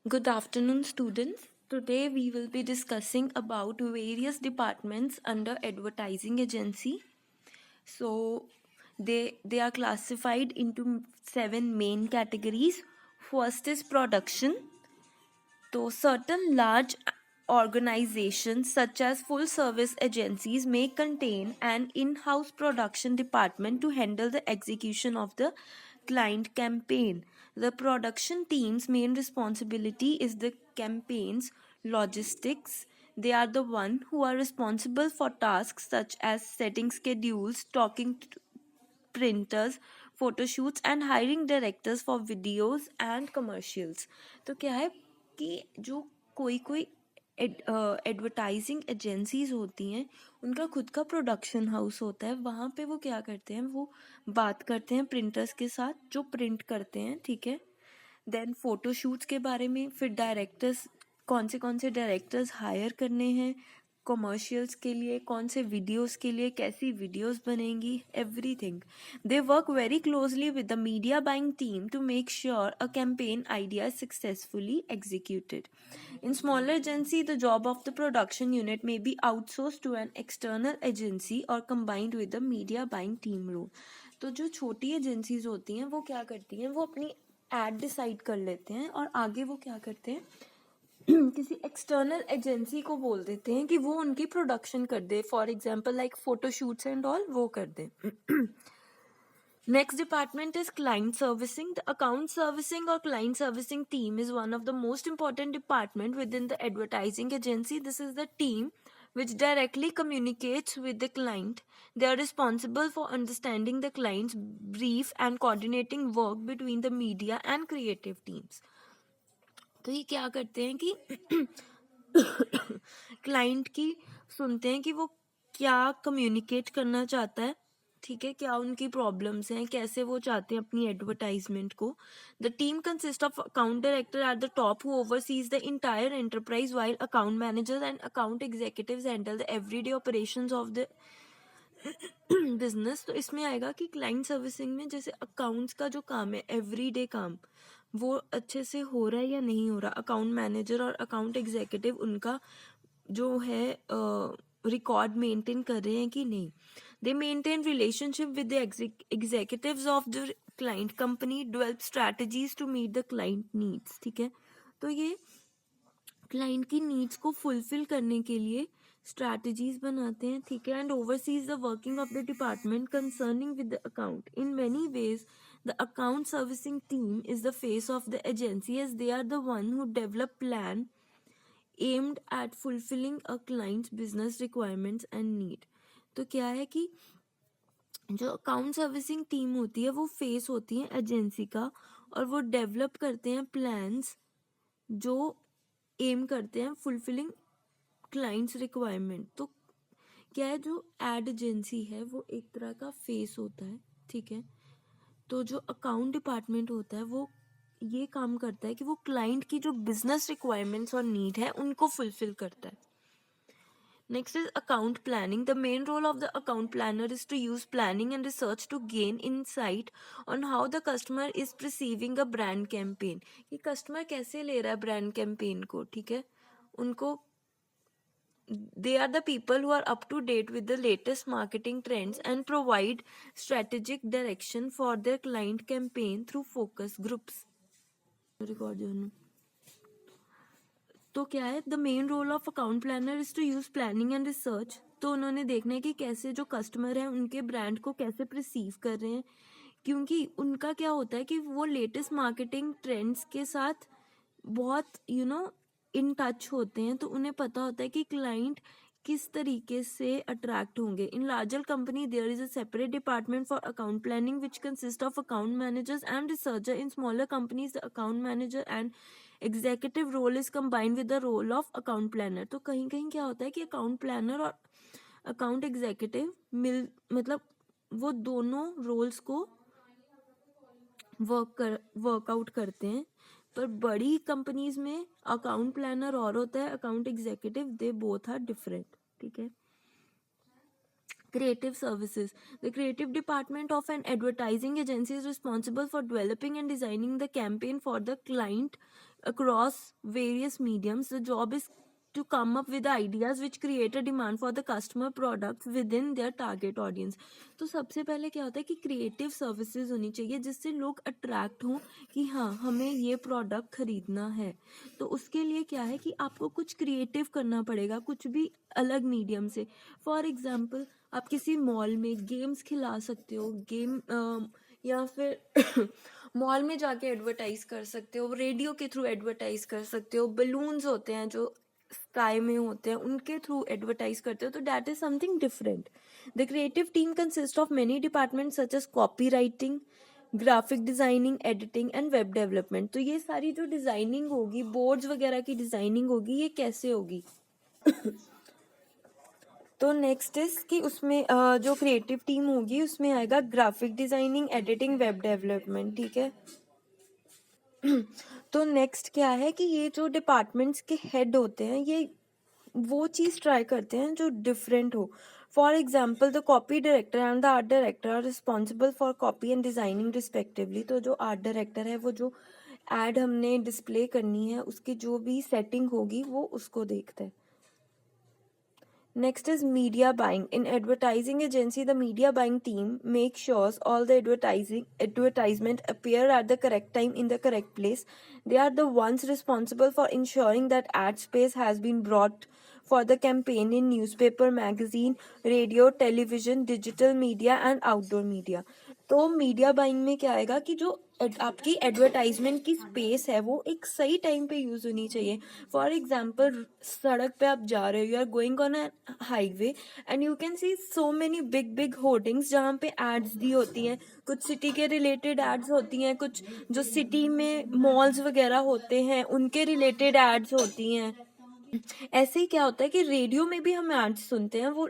Good afternoon, students. Today we will be discussing about various departments under advertising agency. So they are classified into 7 main categories. First is production. So certain large organizations such as full service agencies may contain an in-house production department to handle the execution of the client campaign. The production team's main responsibility is the campaign's logistics. They are the one who are responsible for tasks such as setting schedules, talking to printers, photo shoots and hiring directors for videos and commercials. तो क्या है कि जो कोई कोई advertising agencies होती हैं उनका खुद का प्रोडक्शन हाउस होता है. वहाँ पे वो क्या करते हैं, वो बात करते हैं प्रिंटर्स के साथ जो प्रिंट करते हैं, ठीक है. देन फोटो शूट्स के बारे में, फिर डायरेक्टर्स कौन से डायरेक्टर्स हायर करने हैं कॉमर्शियल्स के लिए, कौन से वीडियोस के लिए कैसी वीडियोस बनेंगी, everything. They work very closely with the media buying team to make sure a campaign idea is successfully executed. In smaller agency, the job of the production unit may be outsourced to an external agency or combined with the media buying team role. तो जो छोटी agencies होती हैं वो क्या करती हैं, वो अपनी एड डिसाइड कर लेते हैं और आगे वो क्या करते हैं किसी एक्सटर्नल एजेंसी को बोल देते हैं कि वो उनकी प्रोडक्शन कर दे. For example like photo shoots and all वो कर दे. Next department is client servicing. The account servicing or client servicing team is one of the most important department within the advertising agency. This is the team which directly communicates with the client. They are responsible for understanding the client's brief and coordinating work between the media and creative teams. तो ये क्या करते हैं कि client की सुनते हैं कि वो क्या कम्युनिकेट करना चाहता है, ठीक है, क्या उनकी प्रॉब्लम्स हैं, कैसे वो चाहते हैं अपनी एडवर्टाइजमेंट को. The team consist of account director at the top who overseas the entire enterprise while account managers and account executives handle the everyday operations of the business. तो इसमें आएगा कि क्लाइंट सर्विसिंग में जैसे अकाउंट्स का जो काम है, एवरीडे काम, वो अच्छे से हो रहा है या नहीं हो रहा. अकाउंट मैनेजर और अकाउंट एग्जीक्यूटिव उनका जो है रिकॉर्ड मेंटेन कर रहे हैं कि नहीं. They maintain relationship with the executives of the client company, develop strategies to meet the client needs. ठीक है, तो ये क्लाइंट की नीड्स को फुलफिल करने के लिए स्ट्रैटेजीज बनाते हैं, ठीक है. And overseas the working of the department concerning with the account. In many ways the account servicing team is the face of the agency as they are the one who develop plan aimed at fulfilling a client's business requirements and need. तो क्या है कि जो account servicing team होती है वो face होती है एजेंसी का और वो डेवलप करते हैं प्लान्स जो एम करते हैं फुलफिलिंग क्लाइंट्स रिक्वायरमेंट. तो क्या है, जो एड एजेंसी है वो एक तरह का फेस होता है, ठीक है. तो जो अकाउंट डिपार्टमेंट होता है वो ये काम करता है कि वो क्लाइंट की जो बिजनेस रिक्वायरमेंट्स और नीड है उनको फुलफिल करता है. Next is account planning. The main role of the account planner is to use planning and research to gain insight on how the customer is perceiving a brand campaign. कि customer कैसे ले रहा है brand campaign को, ठीक है. उनको they are the people who are up to date with the latest marketing trends and provide strategic direction for their client campaign through focus groups. तो क्या है, the main role of account planner is to use planning and research. तो उन्होंने देखना है कि कैसे जो कस्टमर है उनके ब्रांड को कैसे परसीव कर रहे हैं, क्योंकि उनका क्या होता है कि वो लेटेस्ट मार्केटिंग ट्रेंड्स के साथ बहुत इन टच होते हैं. तो उन्हें पता होता है कि क्लाइंट किस तरीके से अट्रैक्ट होंगे. In larger company there is a separate department for account planning which consist of account managers and researcher. In smaller companies the account manager and executive role is combined with the role of account planner. तो कहीं कहीं क्या होता है कि account planner और account executive मतलब वो दोनों रोल्स को वर्कआउट करते हैं. पर बड़ी कंपनीज में अकाउंट प्लानर और होता है, account executive, they both are different, ठीक है. Creative services. The creative department of an advertising agency is responsible for developing and designing the campaign for the client across various mediums. The job is to come up with ideas which create a demand for the customer products within their target audience. तो सबसे पहले क्या होता है कि creative services होनी चाहिए जिससे लोग अट्रैक्ट हों कि हाँ हमें ये प्रोडक्ट खरीदना है. तो उसके लिए क्या है कि आपको कुछ क्रिएटिव करना पड़ेगा, कुछ भी अलग मीडियम से. फॉर एग्जाम्पल आप किसी मॉल में गेम्स खिला सकते हो, या फिर मॉल में जाके एडवर्टाइज कर सकते हो, रेडियो के थ्रू एडवर्टाइज कर सकते हो, बलून्स होते हैं जो स्काई में होते हैं उनके थ्रू एडवर्टाइज करते हो. तो that is something different. The creative team consist of many department such as copy writing, graphic designing, editing and web development. तो ये सारी जो डिजाइनिंग होगी, बोर्ड्स वगैरह की डिजाइनिंग होगी, ये कैसे होगी? तो नेक्स्ट इज कि उसमें जो क्रिएटिव टीम होगी उसमें आएगा graphic designing, editing, web development. ठीक है. तो नेक्स्ट क्या है कि ये जो डिपार्टमेंट्स के हेड होते हैं ये वो चीज़ ट्राई करते हैं जो डिफरेंट हो. For example the copy director and the art director are responsible for copy and designing respectively. तो जो आर्ट डायरेक्टर है वो जो एड हमने डिस्प्ले करनी है उसकी जो भी सेटिंग होगी वो उसको देखता है. Next is media buying. In advertising agency, the media buying team makes sure all the advertisement appear at the correct time in the correct place. They are the ones responsible for ensuring that ad space has been brought for the campaign in newspaper, magazine, radio, television, digital media and outdoor media. तो media buying में क्या आएगा कि जो आपकी advertisement की space है वो एक सही टाइम पे यूज होनी चाहिए. फॉर एग्जाम्पल सड़क पे आप जा रहे हो, you are going on a highway and you can see so many big big hoardings जहाँ पे एड्स दी होती हैं. कुछ सिटी के रिलेटेड एड्स होती हैं, कुछ जो सिटी में मॉल्स वगैरह होते हैं उनके रिलेटेड एड्स होती हैं. ऐसे ही क्या होता है कि रेडियो में भी हम एड्स सुनते हैं, वो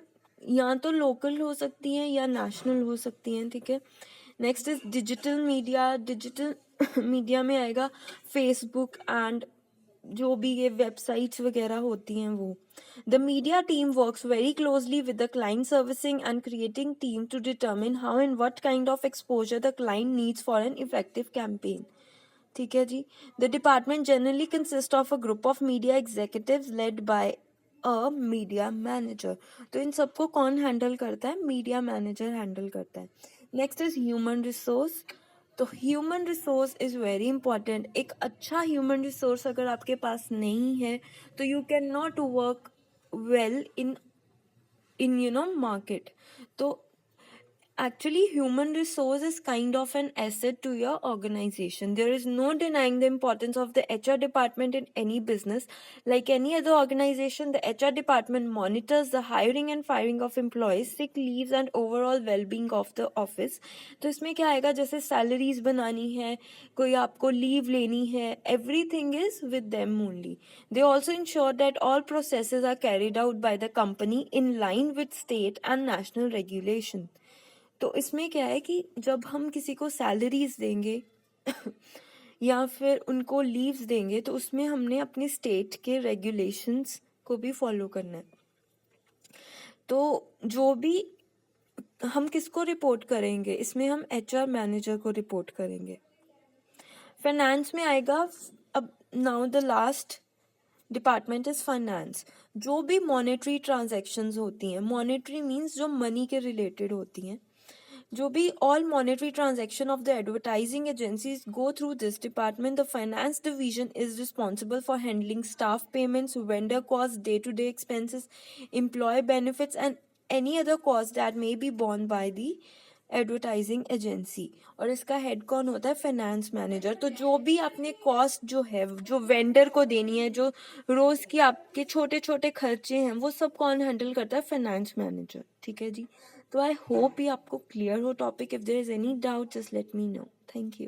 या तो लोकल हो सकती हैं या नेशनल हो सकती हैं. ठीक है. Next is digital media. Digital media में आएगा फेसबुक एंड जो भी ये वेबसाइट्स वगैरह होती हैं वो. The media team works very closely with the client servicing and creating team to determine how and what kind of exposure the client needs for an effective campaign. ठीक है जी. The department generally consist of a group of media executives led by a media manager. तो इन सबको कौन handle करता है? Media manager handle करता है. Next is human resource. तो human resource is very important. एक अच्छा ह्यूमन रिसोर्स अगर आपके पास नहीं है तो you can not work well in market. तो actually human resource is kind of an asset to your organization. There is no denying the importance of the HR department in any business. Like any other organization, the HR department monitors the hiring and firing of employees, sick leaves and overall well-being of the office. तो इसमें क्या आएगा, जैसे salaries बनानी है, कोई आपको leave लेनी है, everything is with them only. They also ensure that all processes are carried out by the company in line with state and national regulation. तो इसमें क्या है कि जब हम किसी को सैलरीज देंगे या फिर उनको लीव्स देंगे तो उसमें हमने अपने स्टेट के रेगुलेशंस को भी फॉलो करना है. तो जो भी हम किसको रिपोर्ट करेंगे, इसमें हम एचआर मैनेजर को रिपोर्ट करेंगे. फाइनेंस में आएगा. अब now the last department is finance. जो भी मॉनेटरी ट्रांजैक्शंस होती हैं, मॉनेटरी मीन्स जो मनी के रिलेटेड होती हैं, जो भी all monetary transaction of the advertising agencies go through this department. The finance division is responsible for handling staff payments, vendor costs, day-to-day expenses, employee benefits and any other cost that may be borne by the advertising agency. और इसका head कौन होता है? Finance manager. तो जो भी आपने cost जो है जो वेंडर को देनी है, जो रोज की आपके छोटे छोटे खर्चे हैं, वो सब कौन हैंडल करता है? Finance manager. ठीक है जी. तो आई होप ये आपको क्लियर हो topic. If there is any doubt just let me know. Thank you.